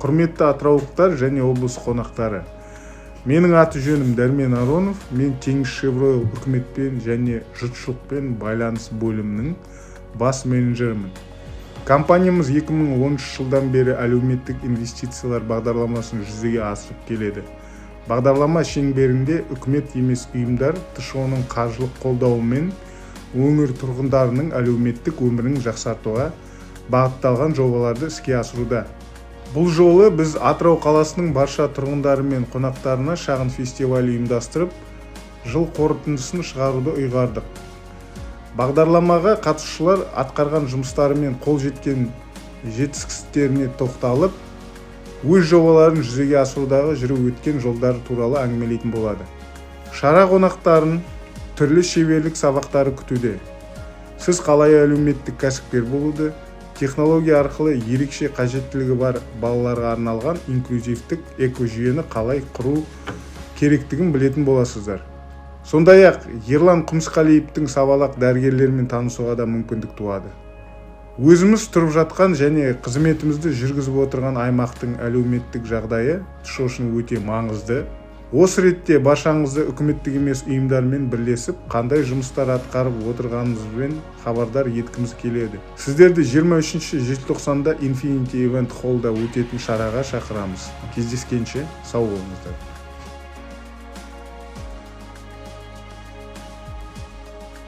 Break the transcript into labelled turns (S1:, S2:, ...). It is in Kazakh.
S1: Құрметті атыраулықтар және облыс қонақтары. Менің аты жөнім Дәрмен Аронов. Мен Теңізшевройл үкіметпен және жұртшылықпен байланыс бөлімінің бас менеджерімін. Компаниямыз 2013 жылдан бері әлеуметтік инвестициялар бағдарламасын жүзеге асырып келеді. Бағдарлама шеңберінде үкімет емес ұйымдар ТШО-ның қаржылық қолдауымен өңір тұрғындарының әлеуметтік өмірін жақсартуға бағытталған жобаларды іске асыруда. Бұл жолы біз Атырау қаласының барша тұрғындары мен қонақтарына шағын фестиваль ұйымдастырып, жыл қорытындысын шығаруды ұйғардық. Бағдарламаға қатысушылар атқарған жұмыстары мен қол жеткен жетістіктеріне тоқталып, өз жобаларын жүзеге асырудағы жүріп өткен жолдары туралы әңгімелейтін болады. Шара қонақтарын түрлі шеберлік сабақтары күтуде. Сіз қалай әлеуметтік кәсіпкер болуды, технология арқылы ерекше қажеттілігі бар балаларға арналған инклюзивтік экожүйені қалай құру керектігін білетін боласыздар. Сондай-ақ Ерлан Құмысқалиевтің сабалақ дәрігерлермен танысуға да мүмкіндік туады. Өзіміз тұрып жатқан және қызметімізді жүргізіп отырған аймақтың әлеуметтік жағдайы ТШО үшін өте маңызды. Осы ретте баршаңызды үкіметтік емес ұйымдармен бірлесіп, қандай жұмыстар атқарып отырғаныңызбен хабардар еткіміз келеді. Сіздерді 23 желтоқсанда Infinity Event Hall'да өтетін шараға шақырамыз. Кездескенше сау болыңыздар.